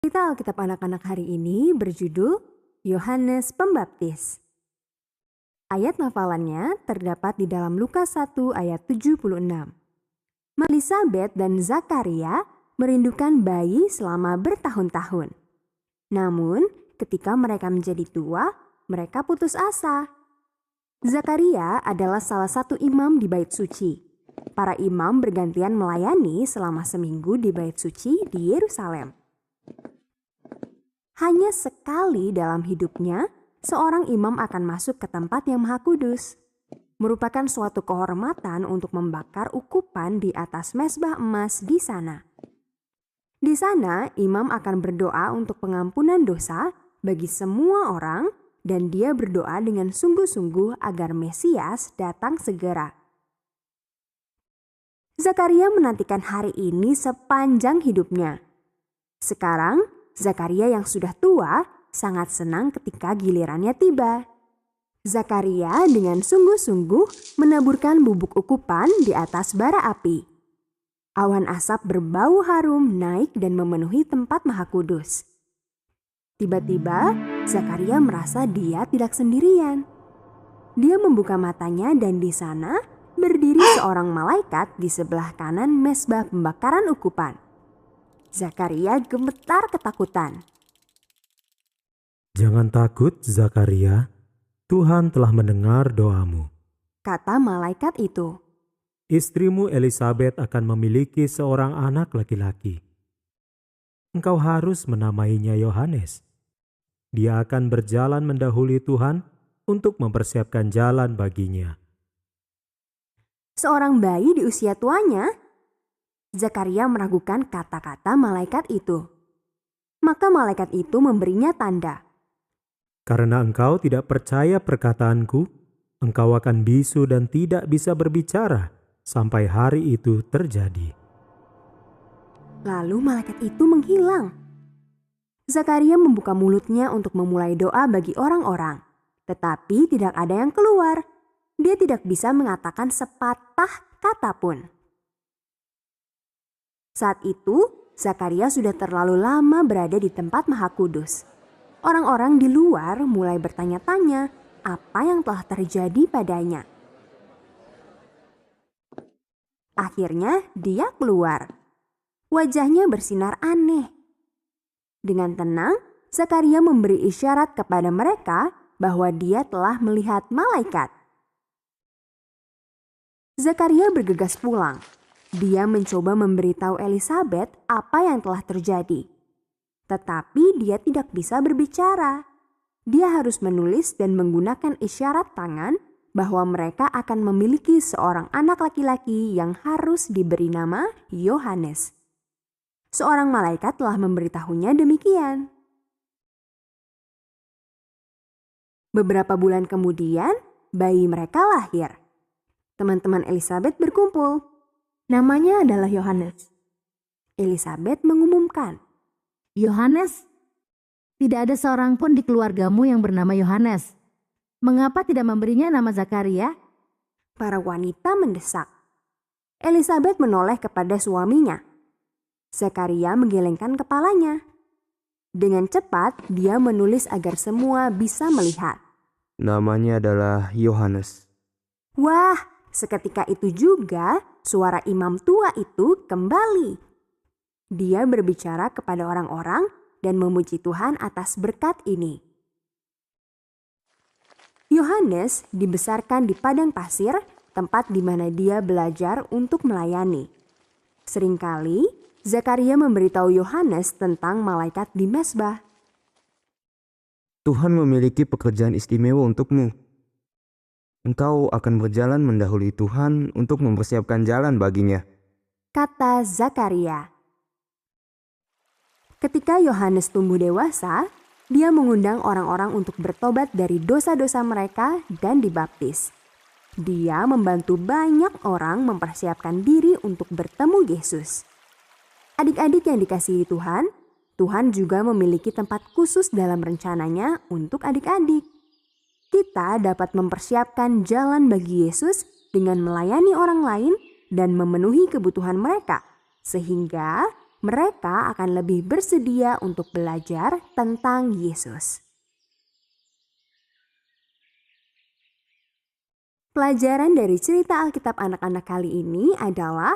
Cerita Alkitab anak-anak hari ini berjudul Yohanes Pembaptis. Ayat hafalannya terdapat di dalam Lukas 1 ayat 76. Elisabet dan Zakaria merindukan bayi selama bertahun-tahun. Namun, ketika mereka menjadi tua, mereka putus asa. Zakaria adalah salah satu imam di Bait Suci. Para imam bergantian melayani selama seminggu di Bait Suci di Yerusalem. Hanya sekali dalam hidupnya, seorang imam akan masuk ke tempat yang maha kudus. Merupakan suatu kehormatan untuk membakar ukupan di atas mezbah emas di sana. Di sana, imam akan berdoa untuk pengampunan dosa bagi semua orang dan dia berdoa dengan sungguh-sungguh agar Mesias datang segera. Zakaria menantikan hari ini sepanjang hidupnya. Sekarang, Zakaria yang sudah tua sangat senang ketika gilirannya tiba. Zakaria dengan sungguh-sungguh menaburkan bubuk ukupan di atas bara api. Awan asap berbau harum naik dan memenuhi tempat maha kudus. Tiba-tiba, Zakaria merasa dia tidak sendirian. Dia membuka matanya dan di sana berdiri seorang malaikat di sebelah kanan mezbah pembakaran ukupan. Zakaria gemetar ketakutan. "Jangan takut, Zakaria. Tuhan telah mendengar doamu," kata malaikat itu. "Istrimu Elisabet akan memiliki seorang anak laki-laki. Engkau harus menamainya Yohanes. Dia akan berjalan mendahului Tuhan untuk mempersiapkan jalan baginya." Seorang bayi di usia tuanya? Zakaria meragukan kata-kata malaikat itu. Maka malaikat itu memberinya tanda. "Karena engkau tidak percaya perkataanku, engkau akan bisu dan tidak bisa berbicara sampai hari itu terjadi." Lalu malaikat itu menghilang. Zakaria membuka mulutnya untuk memulai doa bagi orang-orang. Tetapi tidak ada yang keluar. Dia tidak bisa mengatakan sepatah kata pun. Saat itu, Zakaria sudah terlalu lama berada di tempat maha kudus. Orang-orang di luar mulai bertanya-tanya apa yang telah terjadi padanya. Akhirnya dia keluar. Wajahnya bersinar aneh. Dengan tenang, Zakaria memberi isyarat kepada mereka bahwa dia telah melihat malaikat. Zakaria bergegas pulang. Dia mencoba memberitahu Elisabet apa yang telah terjadi. Tetapi dia tidak bisa berbicara. Dia harus menulis dan menggunakan isyarat tangan bahwa mereka akan memiliki seorang anak laki-laki yang harus diberi nama Yohanes. Seorang malaikat telah memberitahunya demikian. Beberapa bulan kemudian, bayi mereka lahir. Teman-teman Elisabet berkumpul. Namanya adalah Yohanes. Elisabet mengumumkan, "Yohanes, tidak ada seorang pun di keluargamu yang bernama Yohanes. Mengapa tidak memberinya nama Zakaria?" Para wanita mendesak. Elisabet menoleh kepada suaminya. Zakaria menggelengkan kepalanya. Dengan cepat dia menulis agar semua bisa melihat. "Namanya adalah Yohanes." Wah, seketika itu juga suara imam tua itu kembali. Dia berbicara kepada orang-orang dan memuji Tuhan atas berkat ini. Yohanes dibesarkan di padang pasir, tempat di mana dia belajar untuk melayani. Seringkali Zakaria memberitahu Yohanes tentang malaikat di mezbah. "Tuhan memiliki pekerjaan istimewa untukmu. Engkau akan berjalan mendahului Tuhan untuk mempersiapkan jalan baginya," kata Zakaria. Ketika Yohanes tumbuh dewasa, dia mengundang orang-orang untuk bertobat dari dosa-dosa mereka dan dibaptis. Dia membantu banyak orang mempersiapkan diri untuk bertemu Yesus. Adik-adik yang dikasihi Tuhan, Tuhan juga memiliki tempat khusus dalam rencananya untuk adik-adik. Kita dapat mempersiapkan jalan bagi Yesus dengan melayani orang lain dan memenuhi kebutuhan mereka, sehingga mereka akan lebih bersedia untuk belajar tentang Yesus. Pelajaran dari cerita Alkitab anak-anak kali ini adalah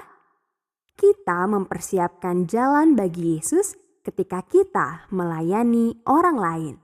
kita mempersiapkan jalan bagi Yesus ketika kita melayani orang lain.